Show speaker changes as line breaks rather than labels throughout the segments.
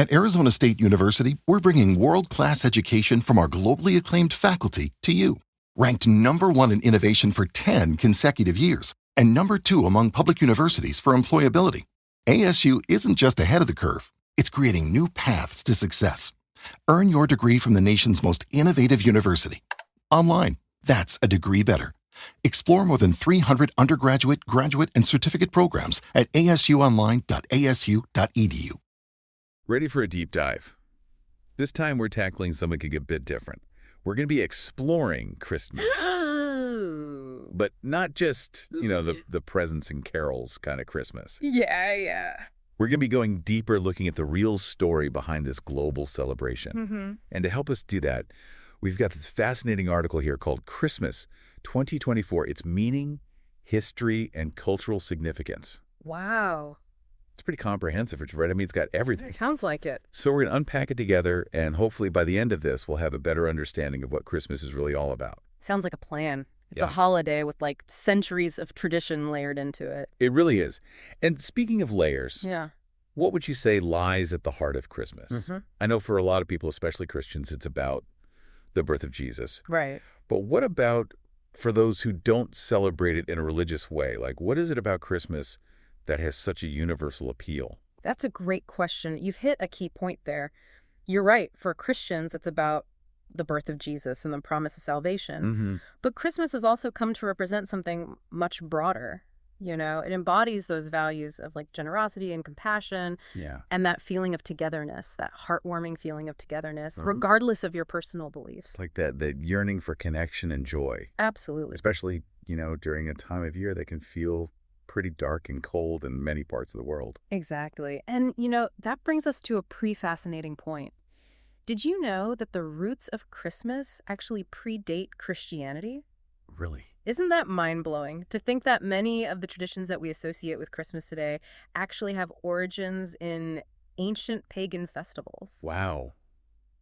At Arizona State University, we're bringing world-class education from our globally acclaimed faculty to you. Ranked #1 in innovation for 10 consecutive years and #2 among public universities for employability, ASU isn't just ahead of the curve, it's creating new paths to success. Earn your degree from the nation's most innovative university. Online, that's a degree better. Explore more than 300 undergraduate, graduate, and certificate programs at asuonline.asu.edu.
Ready for a deep dive? This time we're tackling something a bit different. We're going to be exploring Christmas. But not just, the presents and carols kind of Christmas.
Yeah.
We're going to be going deeper, looking at the real story behind this global celebration.
Mm-hmm.
And to help us do that, we've got this fascinating article here called Christmas 2024, Its Meaning, History, and Cultural Significance.
Wow.
It's pretty comprehensive, right? I mean, it's got everything.
Sounds like it.
So we're going to unpack it together, and hopefully by the end of this, we'll have a better understanding of what Christmas is really all about.
Sounds like a plan. It's
Yeah.
a holiday with centuries of tradition layered into it.
It really is. And speaking of layers,
Yeah.
what would you say lies at the heart of Christmas?
Mm-hmm.
I know for a lot of people, especially Christians, it's about the birth of Jesus.
Right.
But what about for those who don't celebrate it in a religious way? Like, what is it about Christmas that has such a universal appeal?
That's a great question. You've hit a key point there. You're right. For Christians, it's about the birth of Jesus and the promise of salvation.
Mm-hmm.
But Christmas has also come to represent something much broader. It embodies those values of generosity and compassion
Yeah.
and that feeling of togetherness, that heartwarming feeling of togetherness,
Mhm.
regardless of your personal beliefs.
It's like that yearning for connection and joy,
Absolutely.
especially, during a time of year that can feel pretty dark and cold in many parts of the world.
Exactly. And, that brings us to a pretty fascinating point. Did you know that the roots of Christmas actually predate Christianity?
Really?
Isn't that mind-blowing to think that many of the traditions that we associate with Christmas today actually have origins in ancient pagan festivals?
Wow.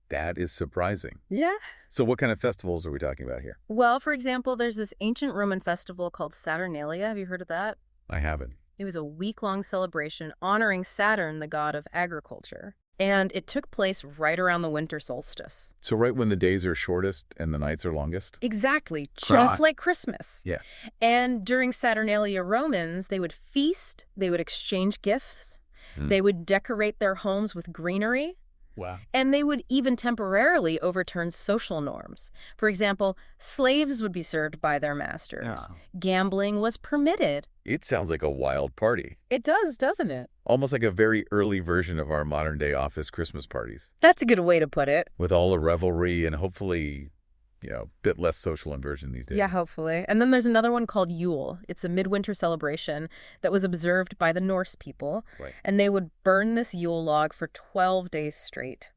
That is surprising.
Yeah.
So what kind of festivals are we talking about here?
Well, for example, there's this ancient Roman festival called Saturnalia. Have you heard of that?
I haven't.
It was a week-long celebration honoring Saturn, the god of agriculture. And it took place right around the winter solstice.
So right when the days are shortest and the nights are longest?
Exactly, just
Ah.
like Christmas.
Yeah.
And during Saturnalia, Romans, they would feast, they would exchange gifts,
Hmm.
they would decorate their homes with greenery,
Wow.
and they would even temporarily overturn social norms. For example, slaves would be served by their masters.
Oh.
Gambling was permitted.
It sounds like a wild party.
It does, doesn't it?
Almost like a very early version of our modern-day office Christmas parties,
That's a good way to put it.
with all the revelry and hopefully, a bit less social inversion these days.
Yeah, hopefully. And then there's another one called Yule. It's a midwinter celebration that was observed by the Norse people.
Right.
And they would burn this Yule log for 12 days straight.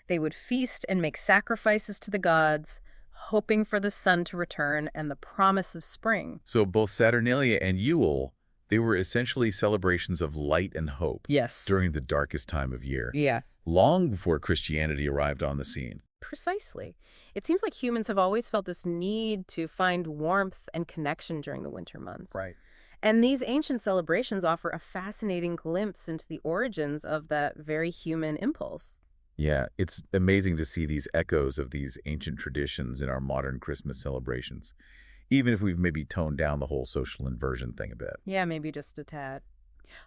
They would feast and make sacrifices to the gods, hoping for the sun to return and the promise of spring.
So both Saturnalia and Yule, they were essentially celebrations of light and hope
Yes.
during the darkest time of year,
Yes.
long before Christianity arrived on the scene.
Precisely. It seems like humans have always felt this need to find warmth and connection during the winter months.
Right.
And these ancient celebrations offer a fascinating glimpse into the origins of that very human impulse.
Yeah, it's amazing to see these echoes of these ancient traditions in our modern Christmas celebrations, even if we've maybe toned down the whole social inversion thing a bit.
Yeah, maybe just a tad.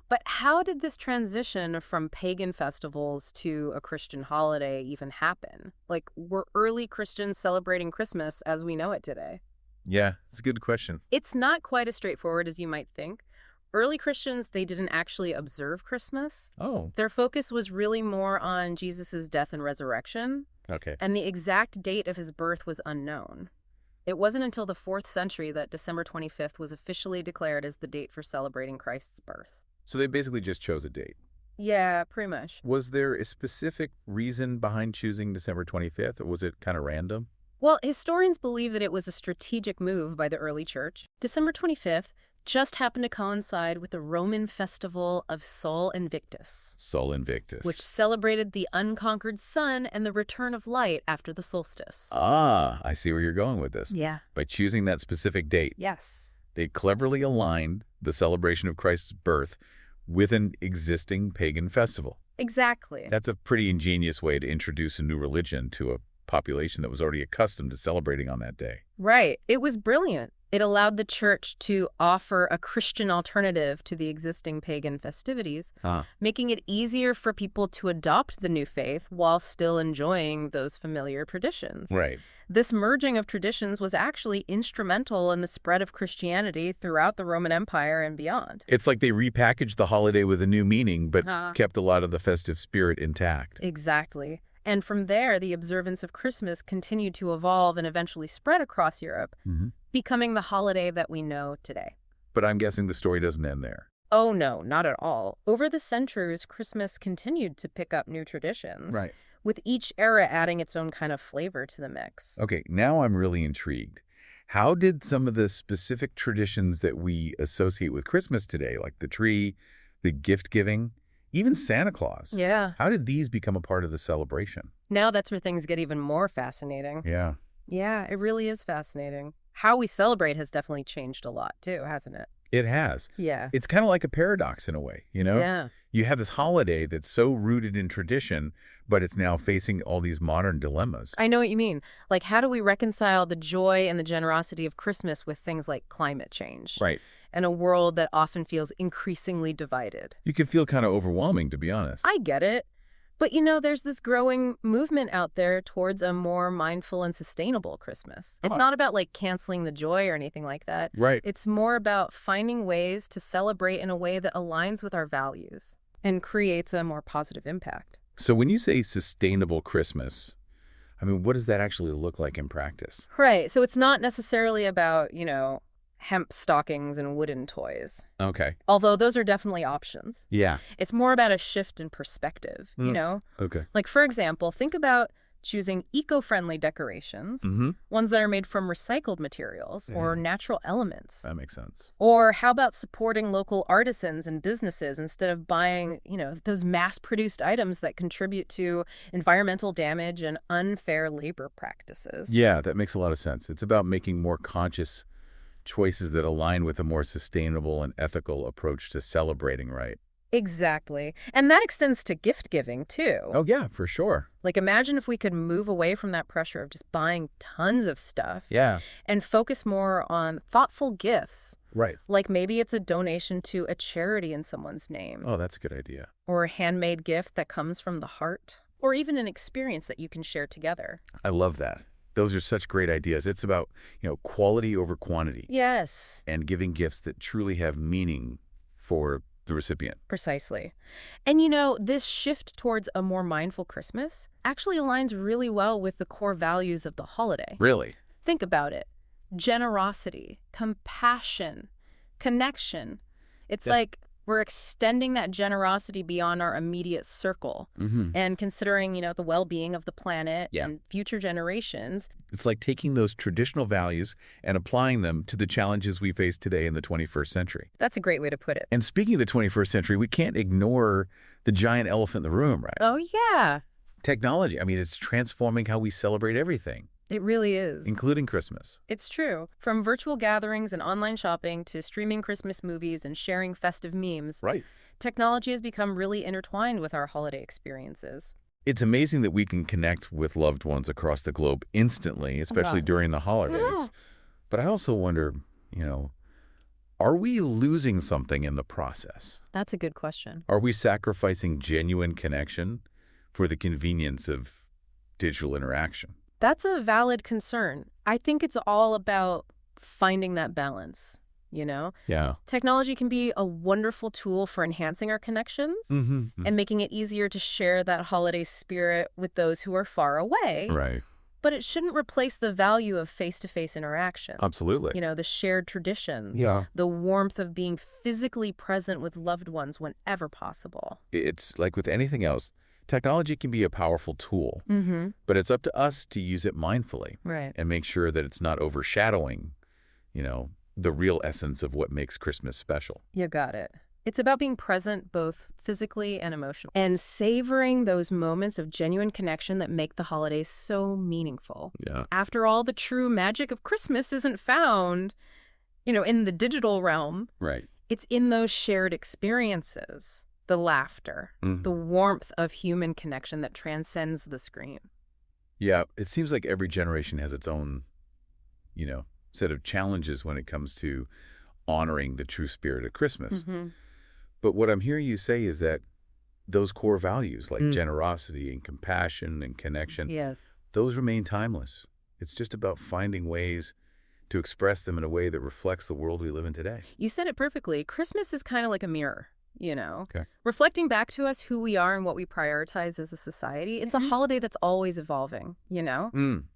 But how did this transition from pagan festivals to a Christian holiday even happen? Were early Christians celebrating Christmas as we know it today?
Yeah, it's a good question.
It's not quite as straightforward as you might think. Early Christians, they didn't actually observe Christmas.
Oh,
Their focus was really more on Jesus' death and resurrection,
okay.
and the exact date of his birth was unknown. It wasn't until the 4th century that December 25th was officially declared as the date for celebrating Christ's birth.
So they basically just chose a date.
Yeah, pretty much.
Was there a specific reason behind choosing December 25th, or was it kind of random?
Well, historians believe that it was a strategic move by the early church. December 25th just happened to coincide with the Roman festival of Sol Invictus,
Sol Invictus.
which celebrated the unconquered sun and the return of light after the solstice.
Ah, I see where you're going with this.
Yeah.
By choosing that specific date,
Yes.
they cleverly aligned the celebration of Christ's birth with an existing pagan festival.
Exactly.
That's a pretty ingenious way to introduce a new religion to a population that was already accustomed to celebrating on that day.
Right. It was brilliant. It allowed the church to offer a Christian alternative to the existing pagan festivities, making it easier for people to adopt the new faith while still enjoying those familiar traditions.
Right.
This merging of traditions was actually instrumental in the spread of Christianity throughout the Roman Empire and beyond.
It's like they repackaged the holiday with a new meaning, but kept a lot of the festive spirit intact.
Exactly. And from there, the observance of Christmas continued to evolve and eventually spread across Europe, becoming the holiday that we know today.
But I'm guessing the story doesn't end there.
Oh, no, not at all. Over the centuries, Christmas continued to pick up new traditions, with each era adding its own kind of flavor to the mix.
Okay, now I'm really intrigued. How did some of the specific traditions that we associate with Christmas today, like the tree, the gift giving, even Santa Claus, how did these become a part of the celebration?
Now that's where things get even more fascinating.
Yeah,
it really is fascinating. How we celebrate has definitely changed a lot, too, hasn't it?
It has.
Yeah.
It's kind of like a paradox in a way, you know?
Yeah.
You have this holiday that's so rooted in tradition, but it's now facing all these modern dilemmas.
I know what you mean. Like, how do we reconcile the joy and the generosity of Christmas with things like climate change?
Right.
And a world that often feels increasingly divided.
You can feel kind of overwhelming, to be honest.
I get it. But, you know, there's this growing movement out there towards a more mindful and sustainable Christmas. It's not about, like, canceling the joy or anything like that.
Right.
It's more about finding ways to celebrate in a way that aligns with our values and creates a more positive impact.
So when you say sustainable Christmas, I mean, what does that actually look like in practice?
Right. So it's not necessarily about, you know, hemp stockings and wooden toys.
Okay.
Although those are definitely options.
Yeah.
It's more about a shift in perspective, you know?
Okay.
Like, for example, think about choosing eco-friendly decorations, ones that are made from recycled materials or natural elements.
That makes sense.
Or how about supporting local artisans and businesses instead of buying, you know, those mass-produced items that contribute to environmental damage and unfair labor practices?
Yeah, that makes a lot of sense. It's about making more conscious choices that align with a more sustainable and ethical approach to celebrating, right?
Exactly. And that extends to gift giving, too.
Oh, yeah, for sure.
Like, imagine if we could move away from that pressure of just buying tons of stuff.
Yeah.
And focus more on thoughtful gifts.
Right.
Like maybe it's a donation to a charity in someone's name.
Oh, that's a good idea.
Or a handmade gift that comes from the heart. Or even an experience that you can share together.
I love that. Those are such great ideas. It's about, you know, quality over quantity.
Yes.
And giving gifts that truly have meaning for the recipient.
Precisely. And you know, this shift towards a more mindful Christmas actually aligns really well with the core values of the holiday.
Really?
Think about it. Generosity, compassion, connection. It's like we're extending that generosity beyond our immediate circle and considering, you know, the well-being of the planet and future generations.
It's like taking those traditional values and applying them to the challenges we face today in the 21st century.
That's a great way to put it.
And speaking of the 21st century, we can't ignore the giant elephant in the room, right?
Oh, yeah.
Technology. I mean, it's transforming how we celebrate everything.
It really is.
Including Christmas.
It's true. From virtual gatherings and online shopping to streaming Christmas movies and sharing festive memes.
Right.
Technology has become really intertwined with our holiday experiences.
It's amazing that we can connect with loved ones across the globe instantly, especially during the holidays. But I also wonder, you know, are we losing something in the process?
That's a good question.
Are we sacrificing genuine connection for the convenience of digital interaction?
That's a valid concern. I think it's all about finding that balance, you know?
Yeah.
Technology can be a wonderful tool for enhancing our connections and making it easier to share that holiday spirit with those who are far away.
Right.
But it shouldn't replace the value of face-to-face interaction.
Absolutely.
You know, the shared traditions, the warmth of being physically present with loved ones whenever possible.
It's like with anything else. Technology can be a powerful tool, but it's up to us to use it mindfully and make sure that it's not overshadowing, you know, the real essence of what makes Christmas special.
You got it. It's about being present both physically and emotionally and savoring those moments of genuine connection that make the holidays so meaningful.
Yeah.
After all, the true magic of Christmas isn't found, you know, in the digital realm.
Right.
It's in those shared experiences. the laughter, the warmth of human connection that transcends the screen.
Yeah, it seems like every generation has its own, set of challenges when it comes to honoring the true spirit of Christmas. But what I'm hearing you say is that those core values like generosity and compassion and connection,
Yes.
those remain timeless. It's just about finding ways to express them in a way that reflects the world we live in today.
You said it perfectly. Christmas is kind of like a mirror,
Okay.
reflecting back to us who we are and what we prioritize as a society. It's a holiday that's always evolving,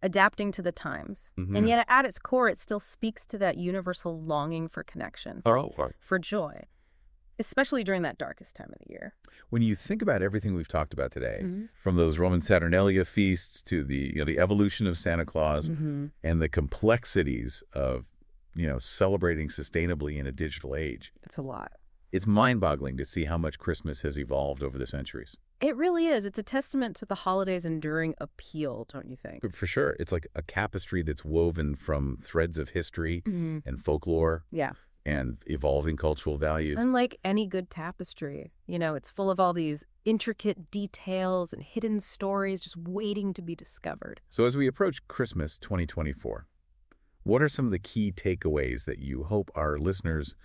adapting to the times. And yet at its core, it still speaks to that universal longing for connection, for joy, especially during that darkest time of the year.
When you think about everything we've talked about today, from those Roman Saturnalia feasts to the evolution of Santa Claus and the complexities of celebrating sustainably in a digital age,
It's a lot.
it's mind-boggling to see how much Christmas has evolved over the centuries.
It really is. It's a testament to the holiday's enduring appeal, don't you think?
But for sure, it's like a tapestry that's woven from threads of history and folklore
Yeah.
and evolving cultural values.
And like any good tapestry, it's full of all these intricate details and hidden stories just waiting to be discovered.
So as we approach Christmas 2024, what are some of the key takeaways that you hope our listeners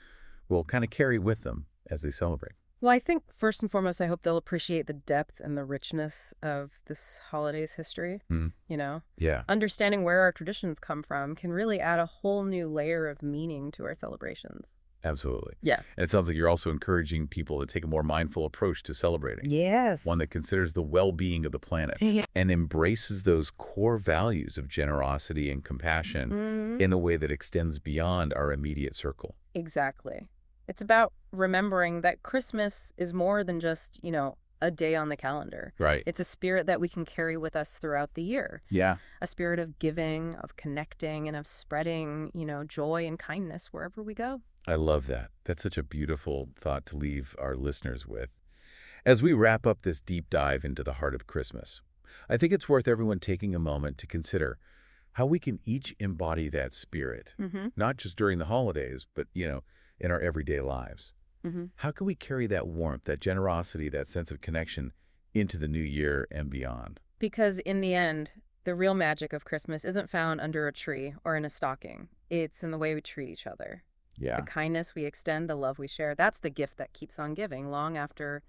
will kind of carry with them as they celebrate?
Well, I think first and foremost, I hope they'll appreciate the depth and the richness of this holiday's history.
Yeah.
Understanding where our traditions come from can really add a whole new layer of meaning to our celebrations.
Absolutely.
Yeah.
And it sounds like you're also encouraging people to take a more mindful approach to celebrating.
Yes.
One that considers the well-being of the planet and embraces those core values of generosity and compassion in a way that extends beyond our immediate circle.
Exactly. It's about remembering that Christmas is more than just, a day on the calendar.
Right.
It's a spirit that we can carry with us throughout the year.
Yeah.
A spirit of giving, of connecting, and of spreading, joy and kindness wherever we go.
I love that. That's such a beautiful thought to leave our listeners with. As we wrap up this deep dive into the heart of Christmas, I think it's worth everyone taking a moment to consider how we can each embody that spirit, not just during the holidays, but, in our everyday lives. How can we carry that warmth, that generosity, that sense of connection into the new year and beyond?
Because in the end, the real magic of Christmas isn't found under a tree or in a stocking. It's in the way we treat each other.
Yeah.
The kindness we extend, the love we share, that's the gift that keeps on giving long after,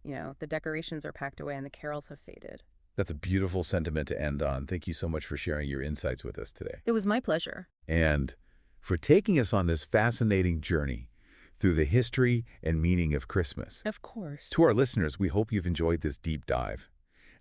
the decorations are packed away and the carols have faded.
That's a beautiful sentiment to end on. Thank you so much for sharing your insights with us today.
It was my pleasure.
And for taking us on this fascinating journey through the history and meaning of Christmas.
Of course.
To our listeners, we hope you've enjoyed this deep dive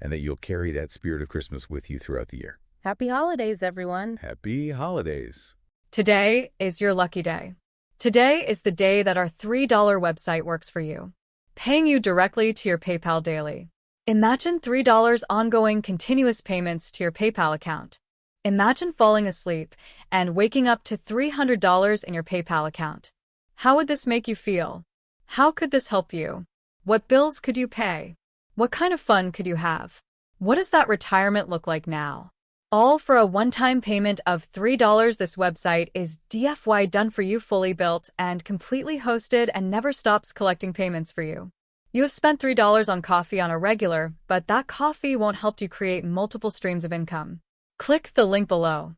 and that you'll carry that spirit of Christmas with you throughout the year.
Happy holidays, everyone.
Happy holidays.
Today is your lucky day. Today is the day that our $3 website works for you, paying you directly to your PayPal daily. Imagine $3 ongoing continuous payments to your PayPal account. Imagine falling asleep and waking up to $300 in your PayPal account. How would this make you feel? How could this help you? What bills could you pay? What kind of fun could you have? What does that retirement look like now? All for a one-time payment of $3. This website is DFY done for you, fully built and completely hosted, and never stops collecting payments for you. You have spent $3 on coffee on a regular, but that coffee won't help you create multiple streams of income. Click the link below.